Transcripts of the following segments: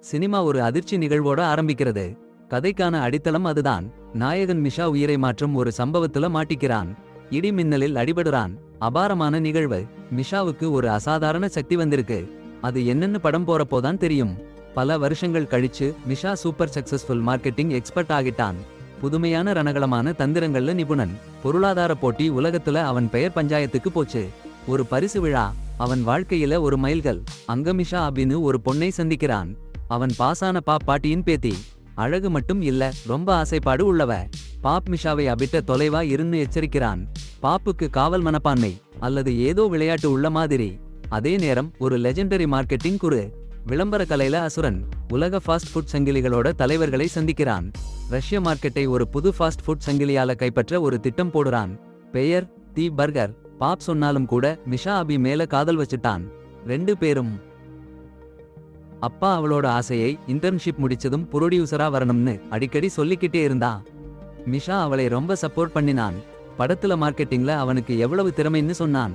Cinema ஒரு அதிர்ச்சி நிகழ்வோட ஆரம்பிக்கிறது. கதைக்கான அடித்தளம் அதுதான். நாயகன் மிஷா உயிரை மாற்றும் ஒரு சம்பவத்துல மாட்டிக்கிறான். இடி மின்னலில் அடிபடுறான். அபாரமான நிகழ்வு. மிஷாவுக்கு ஒரு அசாதாரண சக்தி வந்திருக்கு. அது என்னன்னு படம் போறப்போதான் தெரியும். பல வருஷங்கள் கழிச்சு மிஷா சூப்பர் சக்சஸ்ஃபுல் மார்க்கெட்டிங் எக்ஸ்பர்ட் ஆகிட்டான். புதுமையான ரணகளமான தந்திரங்கள்ல நிபுணன். பொருளாதார போட்டி உலகத்துல அவன் பெயர் பஞ்சாயத்துக்கு போச்சு. ஒரு பரிசு விழா. அவன் வாழ்க்கையில ஒரு மைல்கல். அங்க மிஷா அப்படின்னு ஒரு பொண்ணை சந்திக்கிறான். அவன் பாசான பாட்டியின் பேத்தி. அழகு மட்டும் இல்ல, ரொம்ப ஆசைப்பாடு உள்ளவ. பாப் மிஷாவை அபிட்ட தொலைவா இருந்து எச்சரிக்கிறான். பாப்புக்கு காவல் மனப்பான்மை அல்லது ஏதோ விளையாட்டு உள்ள மாதிரி. அதே நேரம் ஒரு லெஜெண்டரி மார்க்கெட்டிங் குரு. விளம்பர கலையில அசுரன். உலக ஃபாஸ்ட் ஃபுட் சங்கிலிகளோட தலைவர்களை சந்திக்கிறான். ரஷ்ய மார்க்கெட்டை ஒரு புது ஃபாஸ்ட் ஃபுட் சங்கிலியால கைப்பற்ற ஒரு திட்டம் போடுறான். பெயர் தி பர்கர். பாப் சொன்னாலும் கூட மிஷா அபி மேல காதல் வச்சுட்டான். 2 பேரும். அப்பா அவளோட ஆசையை இன்டர்ன்ஷிப் முடிச்சதும் புரோடியூசரா வரணும்னு அடிக்கடி சொல்லிக்கிட்டே இருந்தா. மிஷா அவளை ரொம்ப சப்போர்ட் பண்ணினான். படத்துல மார்க்கெட்டிங்ல அவனுக்கு எவ்வளவு திறமைன்னு சொன்னான்.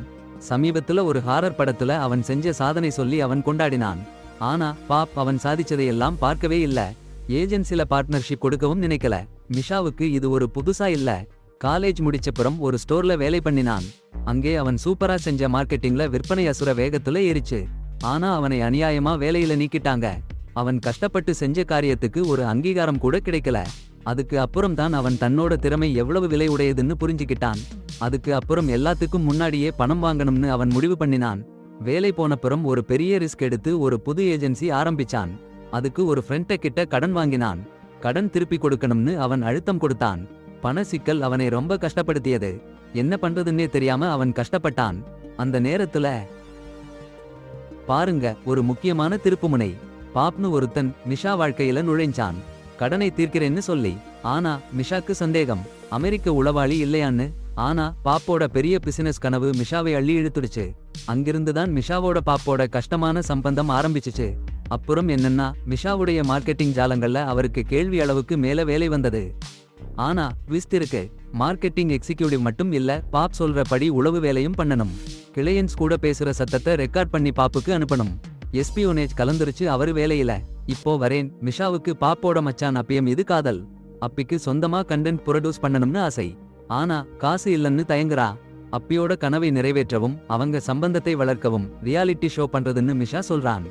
சமீபத்துல ஒரு ஹாரர் படத்துல அவன் செஞ்ச சாதனை சொல்லி அவன் கொண்டாடினான். ஆனா பாப் அவன் சாதிச்சதையெல்லாம் பார்க்கவே இல்ல. ஏஜென்சில பார்ட்னர்ஷிப் கொடுக்கவும் நினைக்கல. மிஷாவுக்கு இது ஒரு புதுசா இல்ல. காலேஜ் முடிச்சப்புறம் ஒரு ஸ்டோர்ல வேலை பண்ணினான். அங்கே அவன் சூப்பரா செஞ்ச மார்க்கெட்டிங்ல விற்பனை அசுர வேகத்துல ஏறிச்சு. ஆனா அவனை அநியாயமா வேலையில நீக்கிட்டாங்க. அவன் கஷ்டப்பட்டு செஞ்ச காரியத்துக்கு ஒரு அங்கீகாரம் கூட கிடைக்கல. அதுக்கு அப்புறம் தான் அவன் தன்னோட திறமை எவ்வளவு விலை உடையதுன்னு புரிஞ்சுக்கிட்டான். அதுக்கு அப்புறம் எல்லாத்துக்கும் முன்னாடியே பணம் வாங்கணும்னு அவன் முடிவு பண்ணினான். வேலை போனப்புறம் ஒரு பெரிய ரிஸ்க் எடுத்து ஒரு புது ஏஜென்சி ஆரம்பிச்சான். அதுக்கு ஒரு ஃப்ரெண்ட கிட்ட கடன் வாங்கினான். கடன் திருப்பி கொடுக்கணும்னு அவன் அழுத்தம் கொடுத்தான். பண சிக்கல் அவனை ரொம்ப கஷ்டப்படுத்தியது. என்ன பண்றதுன்னே தெரியாம அவன் கஷ்டப்பட்டான். அந்த நேரத்துல பாருங்க ஒரு முக்கியமான திருப்புமுனை. பாப்னு ஒருத்தன் மிஷா வாழ்க்கையில நுழைஞ்சான். கடனை தீர்க்கிறேன்னு சொல்லி. ஆனா மிஷாக்கு சந்தேகம். அமெரிக்க உளவாளி இல்லையான்னு. ஆனா பாப்போட பெரிய பிசினஸ் கனவு மிஷாவை அள்ளி இழுத்துடுச்சு. அங்கிருந்துதான் மிஷாவோட பாப்போட கஷ்டமான சம்பந்தம் ஆரம்பிச்சுச்சு. அப்புறம் என்னன்னா மிஷாவுடைய மார்க்கெட்டிங் ஜாலங்கள்ல அவருக்கு கேள்வி அளவுக்கு மேல வேலை வந்தது. ஆனா ட்விஸ்ட் இருக்கு. மார்க்கெட்டிங் எக்ஸிக்யூட்டிவ் மட்டும் இல்ல, பாப் சொல்றபடி உளவு வேலையும் பண்ணணும். கிளையன்ஸ் கூட பேசுற சத்தத்தை ரெக்கார்ட் பண்ணி பாப்புக்கு அனுப்பணும். எஸ்பியோனேஜ் கலந்துருச்சு அவரு வேலையில. இப்போ வரேன். மிஷாவுக்கு பாப்போட மச்சான் அப்பியம் இது காதல். அப்பிக்கு சொந்தமா கண்டென்ட் ப்ரொடியூஸ் பண்ணணும்னு ஆசை. ஆனா காசு இல்லன்னு தயங்குறா. அப்பியோட கனவை நிறைவேற்றவும் அவங்க சம்பந்தத்தை வளர்க்கவும் ரியாலிட்டி ஷோ பண்றதுன்னு மிஷா சொல்றான்.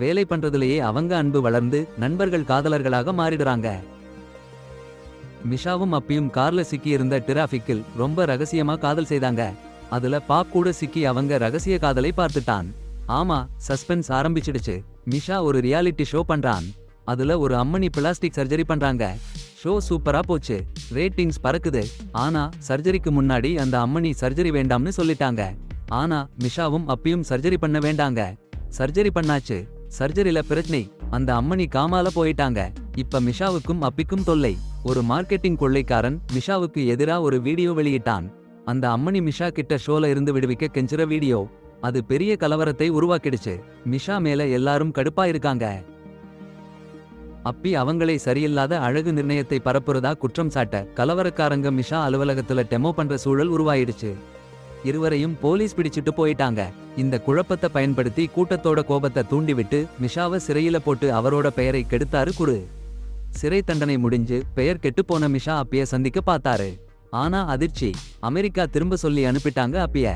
வேலை பண்றதுலயே அவங்க அன்பு வளர்ந்து நண்பர்கள் காதலர்களாக மாறிடுறாங்க. மிஷாவும் அப்பியும் கார்ல சிக்கி இருந்த டிராஃபிக்கில் ரொம்ப ரகசியமா காதல் செய்தாங்க. அதுல பாப் கூட சிக்கி அவங்க ரகசிய காதலை பார்த்துட்டான். ஆமா, சஸ்பென்ஸ் ஆரம்பிச்சிடுச்சு. மிஷா ஒரு ரியாலிட்டி ஷோ பண்றான். அதுல ஒரு அம்மணி பிளாஸ்டிக் சர்ஜரி பண்றாங்க. ஷோ சூப்பரா போச்சு. ரேட்டிங்ஸ் பறக்குது. ஆனா சர்ஜரிக்கு முன்னாடி அந்த அம்மணி சர்ஜரி வேண்டாம்னு சொல்லிட்டாங்க. ஆனா மிஷாவும் அப்பியும் சர்ஜரி பண்ண வேண்டாங்க. சர்ஜரி பண்ணாச்சு. சர்ஜரில பிரச்சனை. அந்த அம்மணி காமால போயிட்டாங்க. இப்ப மிஷாவுக்கும் அப்பிக்கும் தொல்லை. ஒரு மார்க்கெட்டிங் கொள்ளைக்காரன் மிஷாவுக்கு எதிரா ஒரு வீடியோ வெளியிட்டான். அந்த அம்மணி மிஷா கிட்ட ஷோல இருந்து விடுவிக்க கெஞ்சுற வீடியோ. அது பெரிய கலவரத்தை உருவாக்கிடுச்சு. மிஷா மேல எல்லாரும் கடுப்பா இருக்காங்க. அப்பி அவங்களை சரியில்லாத அழகு நிர்ணயத்தை பரப்புறதா குற்றம் சாட்ட கலவரக்காரங்க மிஷா அலுவலகத்துல டெமோ பண்ற சூழல் உருவாயிடுச்சு. இருவரையும் போலீஸ் பிடிச்சிட்டு போயிட்டாங்க. இந்த குழப்பத்தை பயன்படுத்தி கூட்டத்தோட கோபத்தை தூண்டிவிட்டு மிஷாவை சிறையில போட்டு அவரோட பெயரை கெடுத்தாரு குரு. சிறை தண்டனை முடிஞ்சு பெயர் கெட்டு போன மிஷா அப்பிய சந்திக்க பார்த்தாரு. ஆனா அதிர்ச்சி. அமெரிக்கா திரும்ப சொல்லி அனுப்பிட்டாங்க அப்பிய.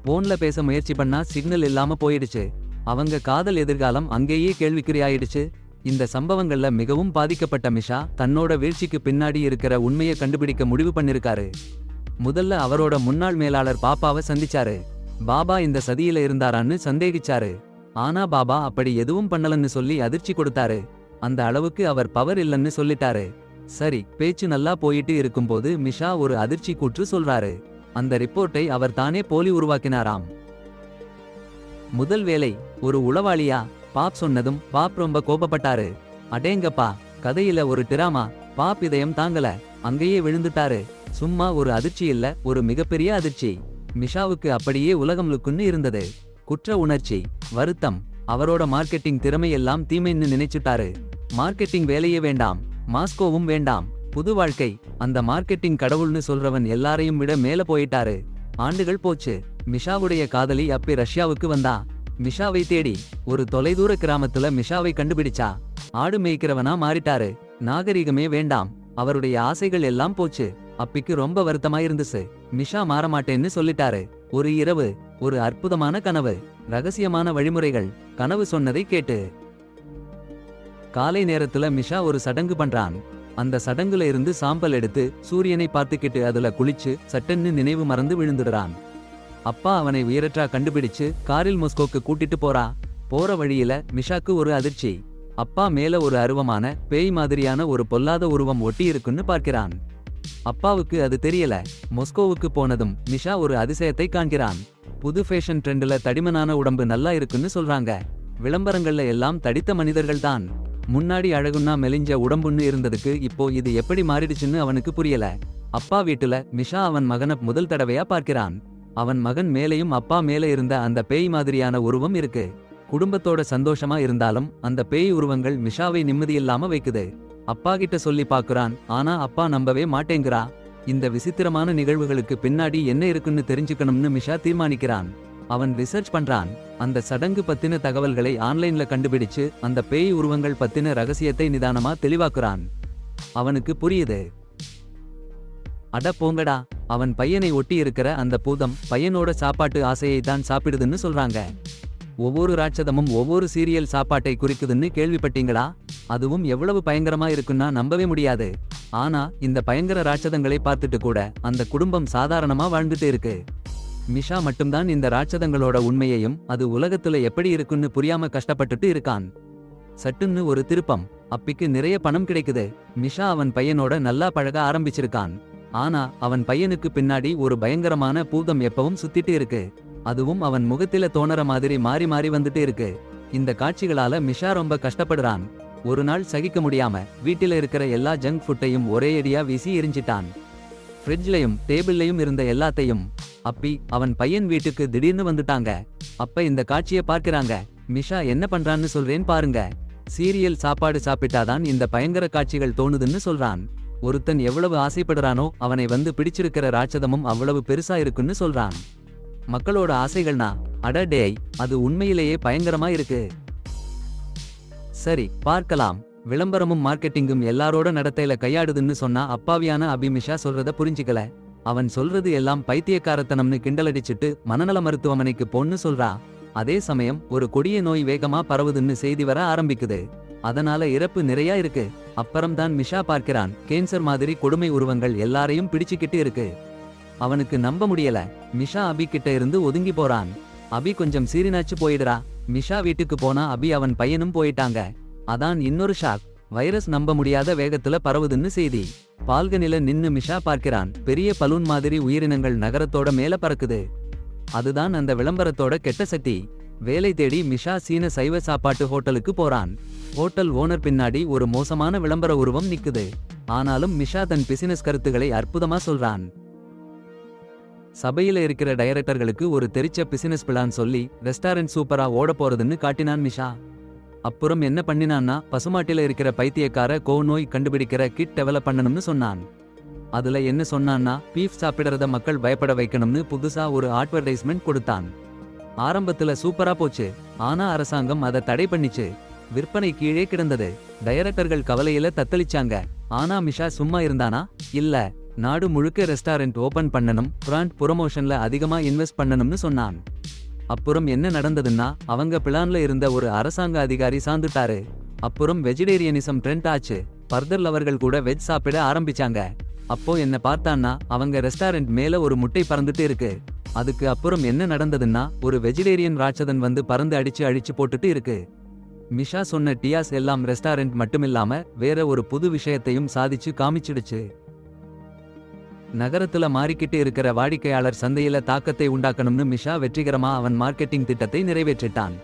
போன்ல பேச முயற்சி பண்ணா சிக்னல் இல்லாம போயிடுச்சு. அவங்க காதல் எதிர்காலம் அங்கேயே கேள்விக்குறியாயிடுச்சு. இந்த சம்பவங்கள்ல மிகவும் பாதிக்கப்பட்ட மிஷா தன்னோட வீழ்ச்சிக்கு பின்னாடி இருக்கிற உண்மையை கண்டுபிடிக்க முடிவு பண்ணிருக்காரு. முதல்ல அவரோட முன்னாள் மேலாளர் பாப்பாவை சந்திச்சாரு. பாபா இந்த சதியில இருந்தாரான்னு சந்தேகிச்சாரு. ஆனா பாபா அப்படி எதுவும் பண்ணலன்னு சொல்லி அதிர்ச்சி கொடுத்தாரு. அந்த அளவுக்கு அவர் பவர் இல்லன்னு சொல்லிட்டாரு. சரி, பேச்சு நல்லா போயிட்டு இருக்கும்போது மிஷா ஒரு அதிர்ச்சி கூற்று சொல்றாரு. அந்த ரிப்போர்ட்டை அவர் தானே போலி உருவாக்கினாராம். முதல் வேலை ஒரு உளவாளியா? பாப் சொன்னதும் பாப் ரொம்ப கோபப்பட்டாரு. அடேங்கப்பா, கதையில ஒரு டிராமா. பாப் இதயம் தாங்கல. அங்கேயே விழுந்துட்டாரு. சும்மா ஒரு அதிர்ச்சி இல்ல, ஒரு மிகப்பெரிய அதிர்ச்சி. மிஷாவுக்கு அப்படியே உலகம் லுக்குன்னு இருந்தது. குற்ற உணர்ச்சி, வருத்தம். அவரோட மார்க்கெட்டிங் திறமை எல்லாம் தீமைன்னு நினைச்சுட்டாரு. மார்க்கெட்டிங் வேலையே வேண்டாம், மாஸ்கோவும் வேண்டாம், புது வாழ்க்கை. அந்த மார்க்கெட்டிங் கடவுள்னு சொல்றவன் எல்லாரையும் விட மேல போயிட்டாரு. ஆண்டுகள் போச்சு. மிஷாவுடைய காதலி அப்பி ரஷ்யாவுக்கு வந்தா. மிஷாவை தேடி. ஒரு தொலைதூர கிராமத்துல மிஷாவை கண்டுபிடிச்சா. ஆடு மேய்க்கிறவனா மாறிட்டாரு. நாகரிகமே வேண்டாம். அவருடைய ஆசைகள் எல்லாம் போச்சு. அப்பிக்கு ரொம்ப வருத்தமாயிருந்துச்சு. மிஷா மாறமாட்டேன்னு சொல்லிட்டாரு. ஒரு இரவு ஒரு அற்புதமான கனவு. ரகசியமான வழிமுறைகள். கனவு சொன்னதை கேட்டு காலை நேரத்துல மிஷா ஒரு சடங்கு பண்றான். அந்த சடங்குல இருந்து சாம்பல் எடுத்து சூரியனை பார்த்துக்கிட்டு அதுல குளிச்சு சட்டன்னு நினைவு மறந்து விழுந்துடுறான். அப்பா அவனை உயிரற்றா கண்டுபிடிச்சு காரில் மொஸ்கோக்கு கூட்டிட்டு போற வழியில மிஷாக்கு ஒரு அதிர்ச்சி. அப்பா மேல ஒரு அருவமான பேய் மாதிரியான ஒரு பொல்லாத உருவம் ஒட்டி இருக்குன்னு பார்க்கிறான். அப்பாவுக்கு அது தெரியல. மொஸ்கோவுக்கு போனதும் மிஷா ஒரு அதிசயத்தை காண்கிறான். புது ஃபேஷன் ட்ரெண்ட்ல தடிமனான உடம்பு நல்லா இருக்குன்னு சொல்றாங்க. விளம்பரங்கள்ல எல்லாம் தடித்த மனிதர்கள் தான். முன்னாடி அழகுன்னா மெலிஞ்ச உடம்புன்னு இருந்ததுக்கு இப்போ இது எப்படி மாறிடுச்சுன்னு அவனுக்கு புரியல. அப்பா வீட்டுல மிஷா அவன் மகனை முதல் தடவையா பார்க்கிறான். அவன் மகன் மேலையும் அப்பா மேல இருந்த அந்த பேய் மாதிரியான உருவம் இருக்கு. குடும்பத்தோட சந்தோஷமா இருந்தாலும் அந்த பேய் உருவங்கள் மிஷாவை நிம்மதியில்லாம வைக்குது. அப்பா கிட்ட சொல்லி பாக்குறான். ஆனா அப்பா நம்பவே மாட்டேங்கிறா. இந்த விசித்திரமான நிகழ்வுகளுக்கு பின்னாடி என்ன இருக்குன்னு தெரிஞ்சுக்கணும்னு மிஷா தீர்மானிக்கிறான். அவன் ரிசர்ச் பண்றான். அந்த சடங்கு பத்தின தகவல்களை ஆன்லைன்ல கண்டுபிடிச்சு அந்த பேய் உருவங்கள் பத்தின ரகசியத்தை நிதானமா தெளிவாக்குறான். அவனுக்கு புரியுது. அட போங்கடா, அவன் பையனை ஒட்டி இருக்கிற அந்த பூதம் பையனோட சாப்பாட்டு ஆசையை தான் சாப்பிடுதுன்னு சொல்றாங்க. ஒவ்வொரு ராட்சதமும் ஒவ்வொரு சீரியல் சாப்பாட்டை குறிக்குதுன்னு கேள்விப்பட்டீங்களா? அதுவும் எவ்வளவு பயங்கரமா இருக்குன்னா நம்பவே முடியாது. ஆனா இந்த பயங்கர ராட்சதங்களை பார்த்துட்டு கூட அந்த குடும்பம் சாதாரணமா வாழ்ந்துட்டு இருக்கு. மிஷா மட்டும்தான் இந்த ராட்சதங்களோட உண்மையையும் அது உலகத்துல எப்படி இருக்குன்னு புரியாம கஷ்டப்பட்டுட்டு இருக்கான். சட்டுன்னு ஒரு திருப்பம். அப்பிக்கு நிறைய பணம் கிடைக்குது. மிஷா அவன் பையனோட நல்லா பழக ஆரம்பிச்சிருக்கான். ஆனா அவன் பையனுக்கு பின்னாடி ஒரு பயங்கரமான பூதம் எப்பவும் சுத்திட்டு இருக்கு. அதுவும் அவன் முகத்தில தோணற மாதிரி மாறி மாறி வந்துட்டு இருக்கு. இந்த காட்சிகளால மிஷா ரொம்ப கஷ்டப்படுறான். ஒரு நாள் சகிக்க முடியாம வீட்டில இருக்கிற எல்லா ஜங்க் ஃபுட்டையும் ஒரே அடியா வீசி எரிஞ்சிட்டான். ஃப்ரிட்ஜ்லயும் டேபிள்லயும் இருந்த எல்லாத்தையும். அப்பி அவன் பையன் வீட்டுக்கு திடீர்னு வந்துட்டாங்க. அப்ப இந்த காட்சியை பார்க்கிறாங்க. மிஷா என்ன பண்றான்னு சொல்றேன் பாருங்க. சீரியல் சாப்பாடு சாப்பிட்டாதான் இந்த பயங்கர காட்சிகள் தோணுதுன்னு சொல்றான். ஒருத்தன் எவ்வளவு ஆசைப்படுறானோ அவனை வந்து பிடிச்சிருக்கிற ராட்சதமும் அவ்வளவு பெருசா இருக்குன்னு சொல்றான். மக்களோட ஆசைகள்னா அட டேய், அது உண்மையிலேயே பயங்கரமா இருக்கு. சரி பார்க்கலாம். விளம்பரமும் மார்க்கெட்டிங்கும் எல்லாரோட நடத்தையில கையாடுதுன்னு சொன்னா அப்பாவியான மிஷா சொல்றத புரிஞ்சிக்கல. அவன் சொல்றது எல்லாம் பைத்தியக்காரத்தனம்னு கிண்டலடிச்சிட்டு மனநல மருத்துவமனைக்கு போன்னு சொல்றா. அதே சமயம் ஒரு கொடிய நோய் வேகமா பரவுதுன்னு செய்தி வர ஆரம்பிக்குது. அதனால இறப்பு நிறைய இருக்கு. அப்புறம்தான் மிஷா பார்க்கிறான். கேன்சர் மாதிரி கொடுமை உருவங்கள் எல்லாரையும் பிடிச்சுக்கிட்டு இருக்கு. அவனுக்கு நம்ப முடியல. மிஷா அபி கிட்ட இருந்து ஒதுங்கி போறான். அபி கொஞ்சம் சீரினாச்சு போயிடுறா. மிஷா வீட்டுக்கு போனா அபி அவன் பையனும் போயிட்டாங்க. அதான் இன்னொரு ஷாக். வைரஸ் நம்ப முடியாத வேகத்துல பரவுதுன்னு செய்தி. பால்கனில நின்னு மிஷா பார்க்கிறான். பெரிய பலூன் மாதிரி உயிரினங்கள் நகரத்தோட மேல பறக்குது. அதுதான் அந்த விளம்பரத்தோட கெட்ட சக்தி. வேலை தேடி மிஷா சீன சைவ சாப்பாட்டு ஹோட்டலுக்கு போறான். ஹோட்டல் ஓனர் பின்னாடி ஒரு மோசமான விளம்பர உருவம் நிக்குது. ஆனாலும் மிஷா தன் பிசினஸ் கருத்துக்களை அற்புதமா சொல்றான். சபையில இருக்கிற டைரக்டர்களுக்கு ஒரு தெரிச்ச பிசினஸ் பிளான் சொல்லி ரெஸ்டாரண்ட் சூப்பரா ஓட போறதுன்னு காட்டினான் மிஷா. அப்புறம் என்ன பண்ணினான்னா பசுமாட்டில இருக்கிற பைத்தியக்கார நோய் கண்டுபிடிக்கிற கிட் டெவலப் பண்ணணும்னு சொன்னான். அதுல என்ன சொன்னான்னா பீஃப் சாப்பிடுறத மக்கள் பயப்பட வைக்கணும்னு புதுசா ஒரு அட்வர்டைஸ்மெண்ட் கொடுத்தான். ஆரம்பத்துல சூப்பரா போச்சு. ஆனா அரசாங்கம் அதை தடை பண்ணிச்சு. விற்பனை கீழே கிடந்தது. டைரக்டர்கள் கவலையில தத்தளிச்சாங்க. ஆனா மிஷா சும்மா இருந்தானா? இல்ல, நாடு முழுக்க ரெஸ்டாரண்ட் ஓபன் பண்ணணும், பிராண்ட் புரமோஷன்ல அதிகமா இன்வெஸ்ட் பண்ணணும்னு சொன்னான். அப்புறம் என்ன நடந்ததுன்னா அவங்க பிளான்ல இருந்த ஒரு அரசாங்க அதிகாரி சாந்துட்டாரு. அப்புறம் வெஜிடேரியனிசம் ட்ரெண்ட் ஆச்சு. பர்தர் லவர்கள் கூட வெஜ் சாப்பிட ஆரம்பிச்சாங்க. அப்போ என்ன பார்த்தான்னா அவங்க ரெஸ்டாரண்ட் மேல ஒரு முட்டை பறந்துட்டு இருக்கு. அதுக்கு அப்புறம் என்ன நடந்ததுன்னா ஒரு வெஜிடேரியன் ராட்சதன் வந்து பறந்து அழிச்சு போட்டுட்டு இருக்கு. மிஷா சொன்ன டியாஸ் எல்லாம் ரெஸ்டாரண்ட் மட்டுமில்லாம வேற ஒரு புது விஷயத்தையும் சாதிச்சு காமிச்சிடுச்சு. நகரத்துல மாறிக்கிட்டு இருக்கிற வாடிக்கையாளர் சந்தையில தாக்கத்தை உண்டாக்கணும்னு மிஷா வெற்றிகரமா அவன் மார்க்கெட்டிங் திட்டத்தை நிறைவேற்றிட்டான்.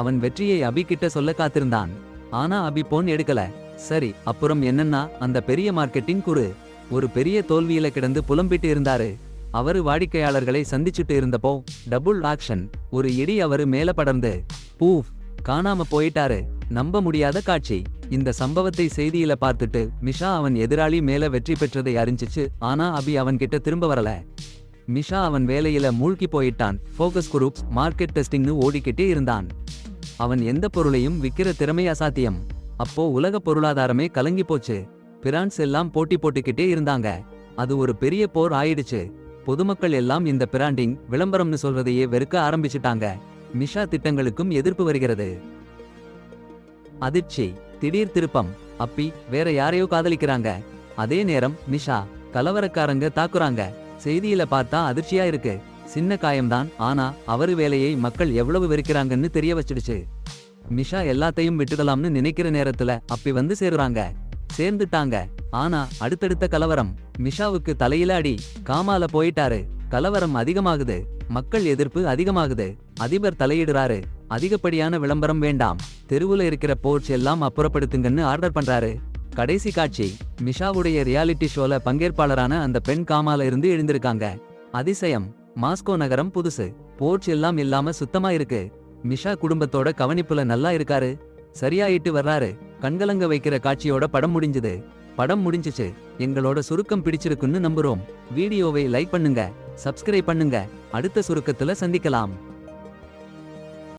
அவன் வெற்றியை அபி கிட்ட சொல்ல காத்திருந்தான். ஆனா அபி போன் எடுக்கல. சரி, அப்புறம் என்னன்னா அந்த பெரிய மார்க்கெட்டிங் குரு ஒரு பெரிய தோல்வியில கிடந்து புலம்பிட்டு இருந்தாரு. அவரு வாடிக்கையாளர்களை சந்திச்சுட்டு இருந்தப்போ டபுள் ஆக்ஷன். ஒரு இடி அவரு மேல படர்ந்து பூஃப் காணாம போயிட்டாரு. நம்ப முடியாத காட்சி. இந்த சம்பவத்தை செய்தியில பார்த்துட்டு மிஷா அவன் எதிராளி மேல வெற்றி பெற்றதை அறிஞ்சிச்சு. ஆனா அபி அவன் கிட்ட திரும்ப வரல. மிஷா அவன் வேலையில மூழ்கி போயிட்டான். ஃபோக்கஸ் குரூப்ஸ், மார்க்கெட் டெஸ்டிங்னு ஓடிக்கிட்டே இருந்தான். அவன் எந்த பொருளையும் விக்கிற திறமை அசாத்தியம். அப்போ உலக பொருளாதாரமே கலங்கி போச்சு. பிரான்ஸ் எல்லாம் போட்டி போட்டுக்கிட்டே இருந்தாங்க. அது ஒரு பெரிய போர் ஆயிடுச்சு. பொதுமக்கள் எல்லாம் இந்த பிராண்டிங், விளம்பரம்னு சொல்றதையே வெறுக்க ஆரம்பிச்சிட்டாங்க. மிஷா திட்டங்களுக்கும் எதிர்ப்பு வருகிறது. அதிர்ச்சி, திடீர் திருப்பம். அப்பி வேற யாரையோ காதலிக்கிறாங்க. அதே நேரம் மிஷா, கலவரக்காரங்க தாக்குறாங்க. செய்தியில பார்த்தா அதிர்ச்சியா இருக்கு. சின்ன காயம்தான், ஆனா அவரு வேலையை மக்கள் எவ்வளவு வெறுக்கிறாங்கன்னு தெரிய வச்சிடுச்சு. மிஷா எல்லாத்தையும் விட்டுடலாம்னு நினைக்கிற நேரத்துல அப்பி வந்து சேருறாங்க. சேர்ந்துட்டாங்க. ஆனா அடுத்தடுத்த கலவரம். மிஷாவுக்கு தலையில அடி. காமால போயிட்டாரு. கலவரம் அதிகமாகுது. மக்கள் எதிர்ப்பு அதிகமாகுது. அதிபர் தலையிடுறாரு. அதிகப்படியான விளம்பரம் வேண்டாம். தெருவுல இருக்கிற போர்ட்ஸ் எல்லாம் அப்புறப்படுத்துங்கன்னு ஆர்டர் பண்றாரு. கடைசி காட்சி, மிஷாவுடைய ரியாலிட்டி ஷோல பங்கேற்பாளரான அந்த பெண் காமால இருந்து எழுந்திருக்காங்க. அதிசயம், மாஸ்கோ நகரம் புதுசு. போர்ட்ஸ் எல்லாம் இல்லாம சுத்தமா இருக்கு. மிஷா குடும்பத்தோட கவனிப்புல நல்லா இருக்காரு. சரியாயிட்டு வர்றாரு. கண்கலங்க வைக்கிற காட்சியோட படம் முடிஞ்சுது. படம் முடிஞ்சிச்சு. எங்களோட சுருக்கம் பிடிச்சிருக்குன்னு நம்புறோம். வீடியோவை லைக் பண்ணுங்க, சப்ஸ்கிரைப் பண்ணுங்க. அடுத்த சுருக்கத்துல சந்திக்கலாம்.